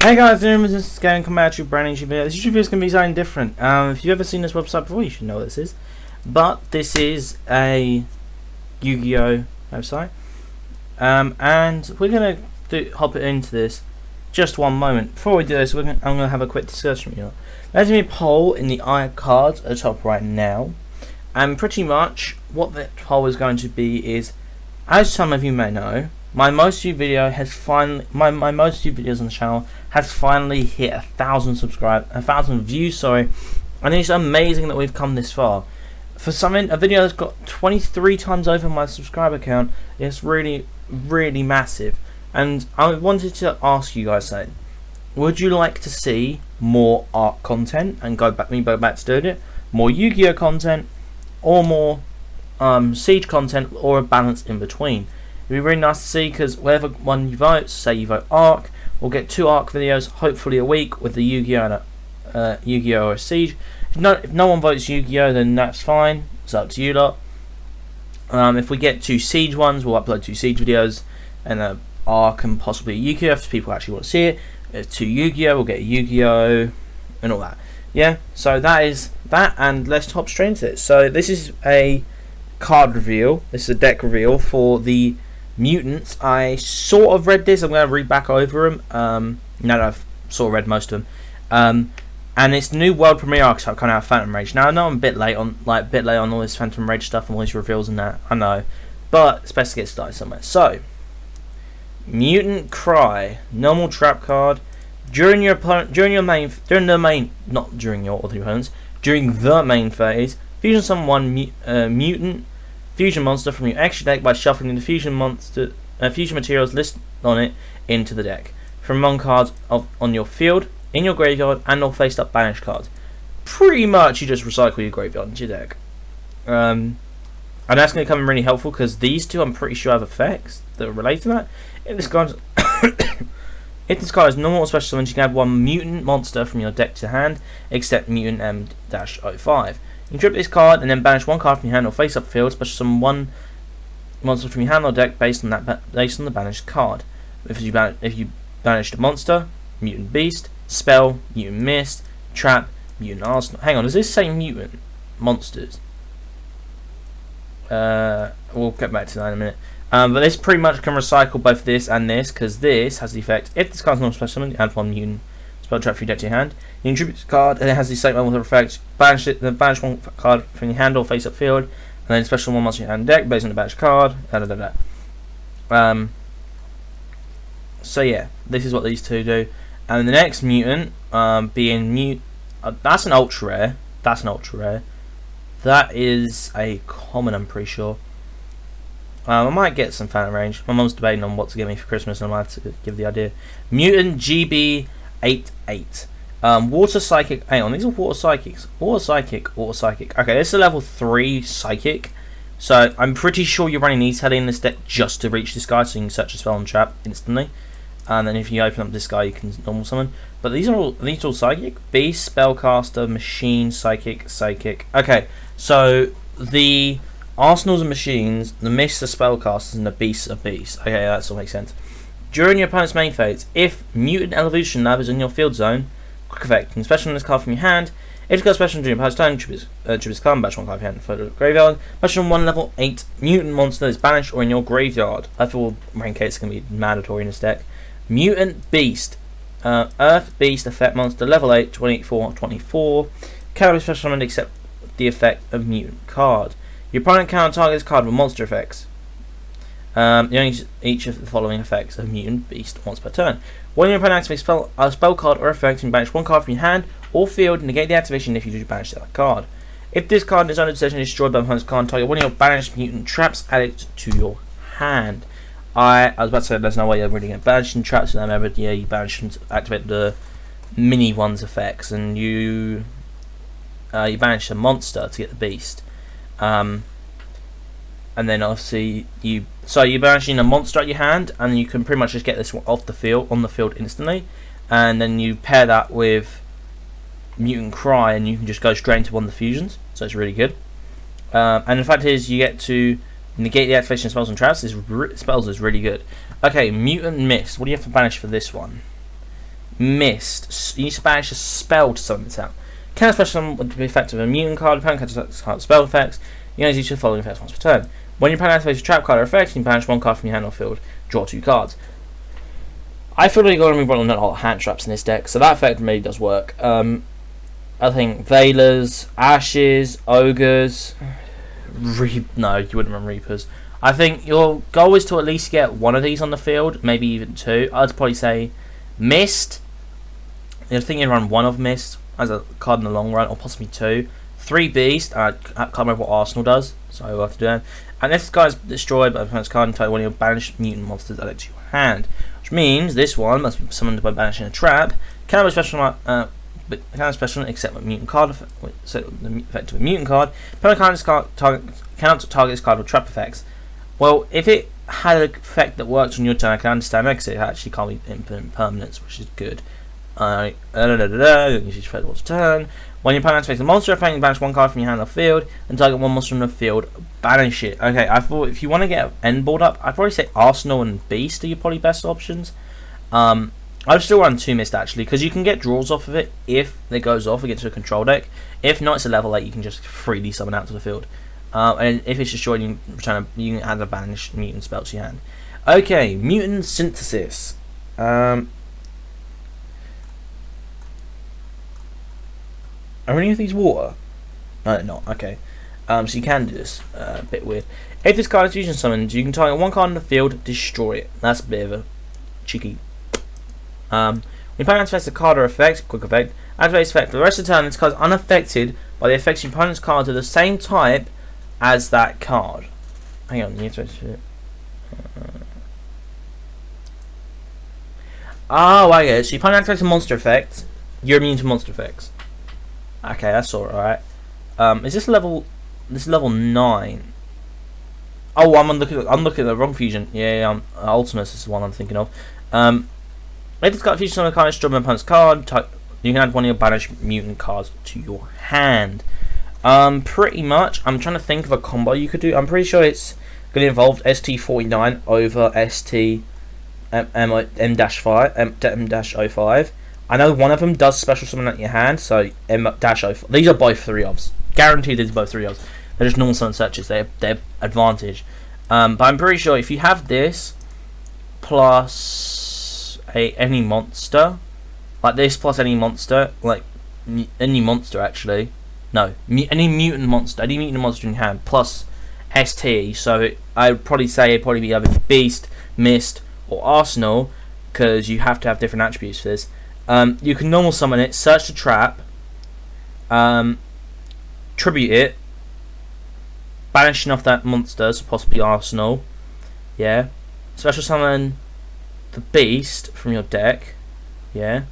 Hey guys, this is going to come at you brand new video. This video is going to be something different. If you've ever seen this website before, you should know what this is. But this is a Yu-Gi-Oh website, and we're going to hop into this just one moment. Before we do this, I'm going to have a quick discussion with you. There's going to be a poll in the eye cards at the top right now, and pretty much what that poll is going to be is, as some of you may know, my most viewed video has finally my most viewed videos on the channel has finally hit 1,000 views, sorry, and it's amazing that we've come this far. For a video that's got 23 times over my subscriber count, it's really massive. And I wanted to ask you guys then, would you like to see more art content and go back to doing it, more Yu-Gi-Oh content, or more Siege content, or a balance in between? It'd be really nice to see, because whatever one you vote, say you vote Arc, we'll get 2 Arc videos hopefully a week with the Yu-Gi-Oh and a Yu-Gi-Oh or a Siege. If no one votes Yu-Gi-Oh, then that's fine, it's up to you lot. If we get 2 Siege ones, we'll upload 2 Siege videos, and a Arc and possibly a Yu-Gi-Oh if people actually want to see it. If 2 Yu-Gi-Oh, we'll get a Yu-Gi-Oh and all that. Yeah, so that is that, and let's hop straight into it. So this is a card reveal, this is a deck reveal for the Mutants. I sort of read this. I'm going to read back over them. Now that I've sort of read most of them. And it's the new world premiere Archetype coming out of Phantom Rage. Now I know I'm a bit late on all this Phantom Rage stuff and all these reveals and that. I know, but it's best to get started somewhere. So, Mutant Cry, normal trap card. During the main phase, fusion summon one mutant fusion monster from your extra deck by shuffling the fusion materials listed on it into the deck from among cards on your field, in your graveyard, and or face up banished cards. Pretty much you just recycle your graveyard into your deck. And that's going to come in really helpful, because these two I'm pretty sure have effects that relate to that. If this card is normal or special summons, you can add 1 mutant monster from your deck to hand, except Mutant M-05. You can trip this card and then banish 1 card from your hand or face up field, special summon 1 monster from your hand or deck based on the banished card. If you banished a monster, Mutant Beast, Spell, Mutant Mist, Trap, Mutant Arsenal. Hang on, does this say Mutant Monsters? We'll get back to that in a minute. But this pretty much can recycle both this and this, because this has the effect, if this card's not special summon, add 1 mutant spell trap for your deck to your hand. You can tribute this card, and it has the same level of effect. Banish 1 card from your hand or face up field, and then special 1 monster in your hand deck based on the banished card. So yeah, this is what these two do. And the next mutant, being that's an ultra rare. That is a common, I'm pretty sure. I might get some Phantom Range. My mum's debating on what to get me for Christmas, and I might have to give the idea. Mutant GB88. Water Psychic. Hang on, these are Water Psychics. Water Psychic. Okay, this is a level 3 Psychic. So I'm pretty sure you're running these heavily in this deck just to reach this guy, so you can search a spell and trap instantly. And then if you open up this guy, you can normal summon. But these are all Psychic. Beast, Spellcaster, Machine, Psychic. Okay, so the Arsenals are machines, the Mists are spellcasters, and the Beasts are beasts. Okay, that all makes sense. During your opponent's main phase, if Mutant Evolution Lab is in your field zone, quick effect, you can special this card from your hand. If it's got a special during your opponent's turn, tribute this card, bash 1 card from your hand for the graveyard. Special 1 level 8 Mutant monster is banished or in your graveyard. I feel rank 8 is going to be mandatory in this deck. Mutant Beast, Earth Beast effect monster, level 8, 24. Cannot be special summoned except the effect of Mutant card. Your opponent cannot target this card with monster effects. You only use each of the following effects of Mutant Beast once per turn. When your opponent activates a spell card or effect, you can banish 1 card from your hand or field, negate the activation if you do banish that card. If this card is under possession and destroyed by the opponent's card target, one of your banished mutant traps, add it to your hand. I was about to say there's no way you're really going to banish traps with them, but yeah, you banish and activate the mini one's effects, and you banish a monster to get the beast. And then obviously you're banishing a monster at your hand, and you can pretty much just get this one on the field instantly, and then you pair that with Mutant Cry, and you can just go straight into one of the fusions. So it's really good. And the fact is, you get to negate the activation of spells and traps. Spells is really good. Okay, Mutant Mist. What do you have to banish for this one? Mist. You need to banish a spell to summon this out. Can a special summon with the effect of a mutant card, opponent card spell effects. You can only use the following effects once per turn. When your opponent activates a trap card or effect, you can banish one card from your hand or field. Draw 2 cards. I feel like you're going to be running a lot of hand traps in this deck, so that effect really does work. I think Veilers, Ashes, Ogres. No, you wouldn't run Reapers. I think your goal is to at least get one of these on the field, maybe even 2. I'd probably say Mist. I think you'd run one of Mist as a card in the long run, or possibly 2. 3 Beast. I can't remember what Arsenal does, so we'll have to do that. And if this guy's destroyed by the opponent's card, entitle one of your banished mutant monsters added to your hand. Which means this one must be summoned by banishing a trap. Can have a special except with mutant card, so the effect of a mutant card. Opponent cannot target this card with trap effects. Well, if it had an effect that works on your turn, I can understand that, because it actually can't be infinite permanence, which is good. Use each effect once per turn. When your opponent activates a monster effect, you banish one card from your hand or field, and target one monster from the field, banish it. Okay, I thought if you want to get an end board up, I'd probably say Arsenal and Beast are your probably best options. I'd still run 2 Mist actually, because you can get draws off of it if it goes off against a control deck. If not, it's a level 8, you can just freely summon out to the field. And if it's destroyed, you can add a banished mutant spell to your hand. Okay, Mutant Synthesis. Are any of these water? No, they're not. Okay. So you can do this. A bit weird. If this card is fusion summoned, you can target one card in the field, destroy it. That's a bit of a cheeky. When your opponent activates a card or effect, quick effect, activates effect for the rest of the turn, this card is unaffected by the effects your opponent's cards of the same type as that card. Hang on, you have to. Oh, I get it. So your opponent activates a monster effect, you're immune to monster effects. Okay, that's alright. Is this level? This is level 9. Oh, I'm looking at the wrong fusion. Yeah, Ultimus is the one I'm thinking of. If this card fusion on a card, destroy my opponent's card. You can add one of your banished mutant cards to your hand. Pretty much. I'm trying to think of a combo you could do. I'm pretty sure it's going to involve ST49 over ST M-05. I know one of them does special summon at your hand, so M-05. These are both 3 ofs. Guaranteed these are both 3 ofs. They're just normal summon searches. They're advantage. But I'm pretty sure if you have this plus any monster, like this plus any monster, like any monster actually, no, any mutant monster in your hand plus ST. So I would probably say it'd probably be either Beast, Mist, or Arsenal, because you have to have different attributes for this. You can normal summon it, search the trap, tribute it, banishing off that monster, so possibly Arsenal, yeah. Special summon the Beast from your deck, yeah.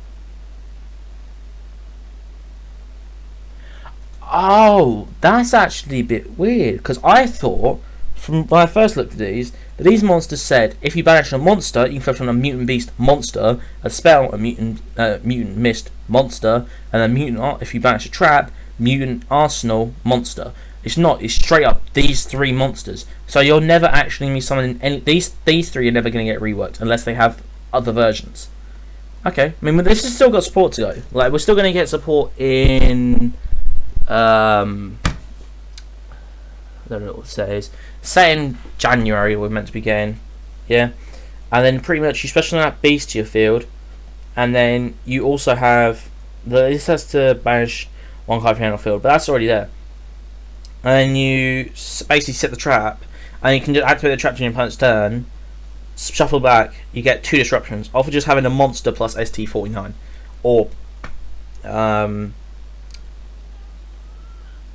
Oh, that's actually a bit weird, because I thought, from when I first looked at these, that these monsters said if you banish a monster, you can focus on a mutant beast monster, a spell, a mutant mist monster, and a mutant. If you banish a trap, mutant arsenal monster. It's not. It's straight up these 3 monsters. So you're never actually going to be summoning any. These 3 are never going to get reworked unless they have other versions. Okay, I mean, this has still got support to go. Like, we're still going to get support in. I don't know what it says. Say in January we're meant to be getting, yeah. And then pretty much you special that beast to your field, and then you also have this has to banish one card from your field, but that's already there. And then you basically set the trap, and you can just activate the trap during your opponent's turn. Shuffle back, you get 2 disruptions. Off of just having a monster plus ST49, or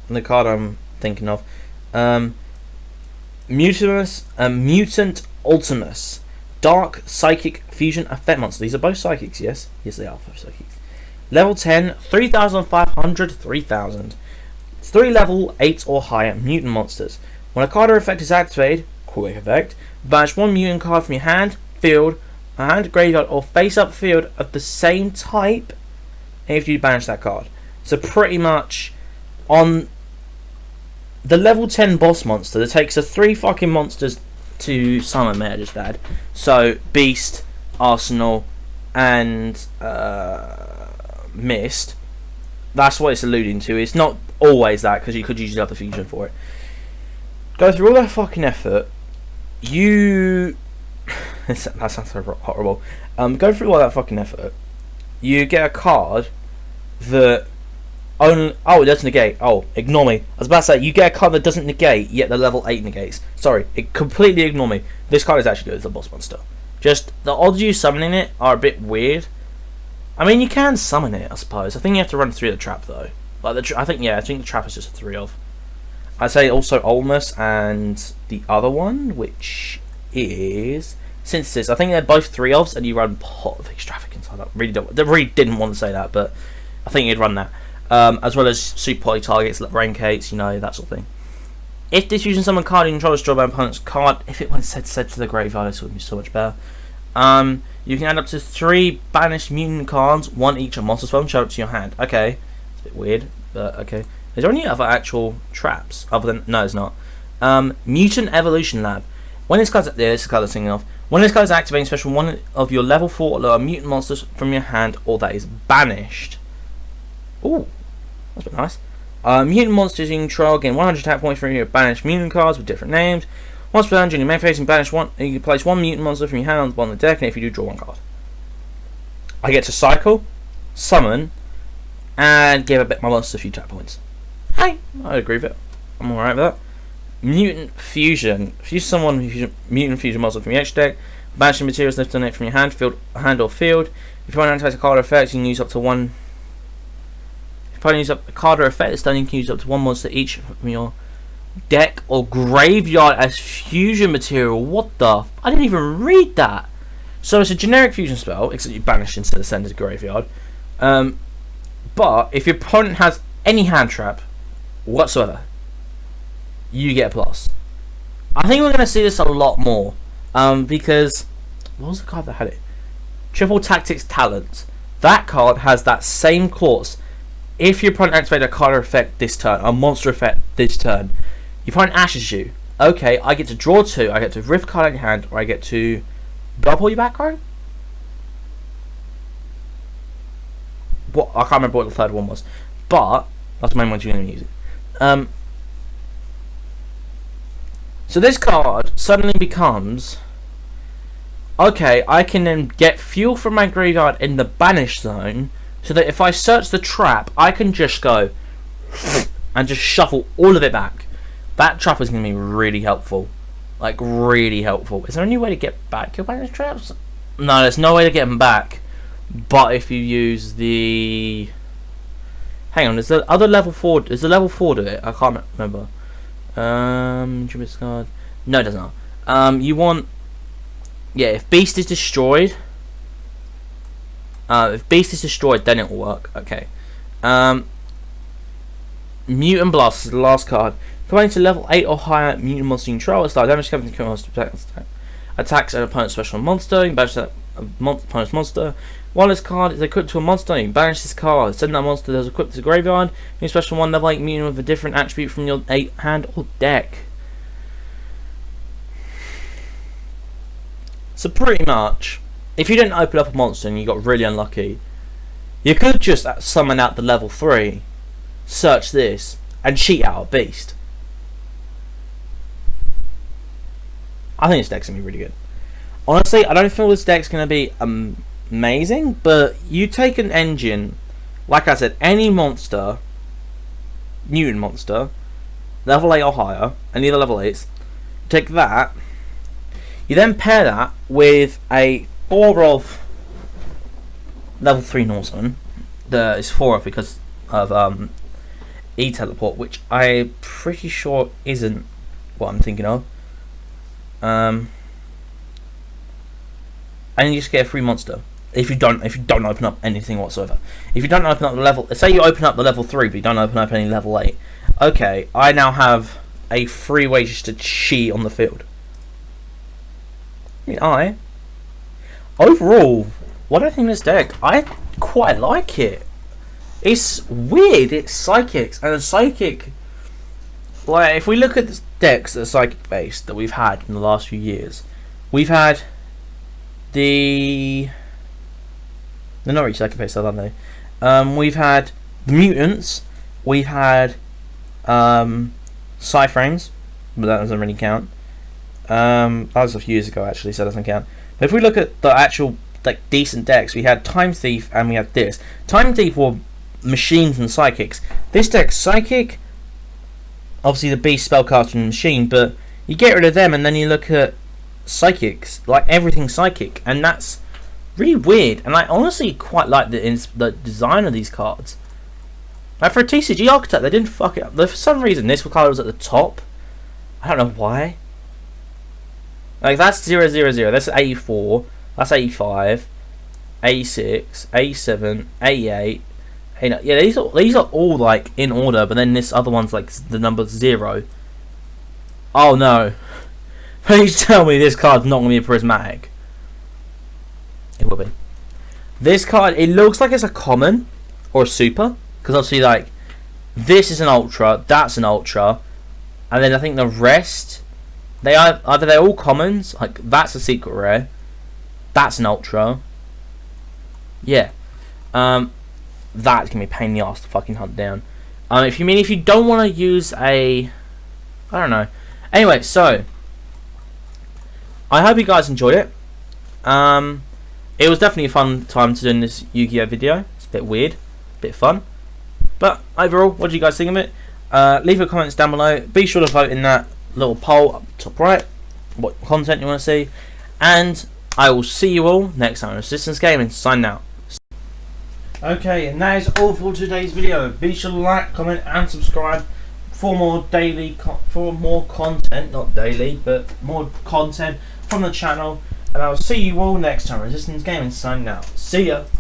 the card I'm thinking of. Mutant Ultimus. Dark Psychic Fusion Effect Monster. These are both psychics, yes? Yes, they are both psychics. Level 10, 3,500, 3,000. It's 3 level 8 or higher mutant monsters. When a card or effect is activated, quick effect, banish 1 mutant card from your hand, field, hand, graveyard, or face up field of the same type if you banish that card. So pretty much on the level 10 boss monster that takes 3 fucking monsters to summon, may I just add. So Beast, Arsenal, and Mist. That's what it's alluding to. It's not always that, because you could usually have the fusion for it. Go through all that fucking effort. You... that sounds so horrible. Go through all that fucking effort. You get a card that only... Oh, it doesn't negate. Oh, ignore me. I was about to say, you get a card that doesn't negate, yet the level 8 negates. Sorry, completely ignore me. This card is actually good as a boss monster. Just, the odds of you summoning it are a bit weird. I mean, you can summon it, I suppose. I think you have to run through the trap, though. Like I think the trap is just a 3 of. I'd say also Olmus and the other one, which is Synthesis. I think they're both 3 ofs, and you run Pot of Extravagance. I really didn't want to say that, but I think you'd run that. As well as Super Poly Targets, like Raincates, that sort of thing. If this fusion summon card you control is drawn by opponent's card, if it went said to the graveyard, this would be so much better. You can add up to 3 banished mutant cards, 1 each on monster spell, and show it to your hand. Okay, it's a bit weird, but okay. Is there any other actual traps other than... No, there's not. Mutant Evolution Lab. When this card's... Yeah, this card is singing off. When this card is activating special, one of your level 4 or lower mutant monsters from your hand, or that is banished. Ooh, that's a bit nice. Mutant monsters you control gain 100 attack points from your banished mutant cards with different names. Once per turn, during your main phase, you banish one. You can place 1 mutant monster from your hand on the bottom of the deck, and if you do, draw 1 card. I get to cycle, summon, and give a bit my monster a few attack points. Hey, I agree with it. I'm alright with that. Mutant Fusion. Fuse someone mutant fusion monster from your H deck. Banishing materials left on it from your hand or field. If you want to activate a card or effect, you can use up to 1. If you use up a card or effect that's done, you can use up to 1 monster each from your deck or graveyard as fusion material. What the? I didn't even read that. So it's a generic fusion spell, except you banish instead of send it to graveyard. But if your opponent has any hand trap whatsoever, you get a plus. I think we're going to see this a lot more, because what was the card that had it? Triple Tactics Talent. That card has that same clause. If your opponent activates a card or effect this turn, a monster effect this turn, your opponent ashes you. Okay, I get to draw 2. I get to rift card out your hand, or I get to double your back card. What? I can't remember what the third one was, but that's the main one you're going to use it. So this card suddenly becomes, okay, I can then get fuel from my graveyard in the banish zone, so that if I search the trap, I can just go and just shuffle all of it back. That trap is going to be really helpful. Like, really helpful. Is there any way to get back your banish traps? No, there's no way to get them back. But if you use the... Hang on, is the other level 4... Is the level 4 to it? I can't remember. Card. No, it does not. You want... Yeah, if Beast is destroyed... if Beast is destroyed, then it will work. Okay. Mutant Blast is the last card. Going to level 8 or higher mutant monster control, start damage coming to monster attacks an opponent's special monster. You can banish that opponent's monster. While this card is equipped to a monster, you can banish this card. Send that monster that is equipped to the graveyard. New special 1 level 8 mutant with a different attribute from your 8 hand or deck. So pretty much, if you didn't open up a monster and you got really unlucky, you could just summon out the level 3, search this, and cheat out a beast. I think this deck's going to be really good. Honestly, I don't feel this deck's going to be amazing, but you take an engine, like I said, any monster, mutant monster, level 8 or higher, any other level 8s, take that, you then pair that with a 4 of level 3 Norseman, that is 4 of because of E-Teleport, which I'm pretty sure isn't what I'm thinking of. And you just get a free monster if you don't open up anything whatsoever. If you don't open up the level, say you open up the level 3 but you don't open up any level 8, okay, I now have a free way just to cheat on the field. I mean, overall, what do I think of this deck? I quite like it. It's weird, it's psychics, and a psychic, like, if we look at the decks that are psychic based that we've had in the last few years, we've had the They're not really psychic based, are they? We've had the Mutants. We've had Psyframes, but that doesn't really count. That was a few years ago actually, so that doesn't count. But if we look at the actual like decent decks, we had Time Thief and we had this. Time Thief were machines and psychics. This deck's psychic, obviously the beast, spellcaster, and machine, but you get rid of them and then you look at psychics, like everything's psychic, and that's really weird. And I honestly quite like the design of these cards. Like for a TCG Archetype, they didn't fuck it up. For some reason, this card was at the top. I don't know why. Like that's 000, that's 84, that's 85, 86, 87, 88. Yeah, these are all like in order, but then this other one's like the number 0. Oh no! Please tell me this card's not gonna be a prismatic. It will be. This card, it looks like it's a common or a super, because obviously like this is an ultra, that's an ultra, and then I think the rest. They are either they're all commons, like that's a secret rare, that's an ultra. Yeah, that can be a pain in the ass to fucking hunt down. If you don't want to use a, I don't know. Anyway, so I hope you guys enjoyed it. It was definitely a fun time to do this Yu-Gi-Oh video. It's a bit weird, a bit fun, but overall, what do you guys think of it? Leave your comments down below. Be sure to vote in that little poll up top right, what content you want to see, and I will see you all next time on Resistance Gaming. Sign out. Okay, and that is all for today's video. Be sure to like, comment, and subscribe for more content, not daily, but more content from the channel. And I will see you all next time. Resistance Gaming. Sign out. See ya.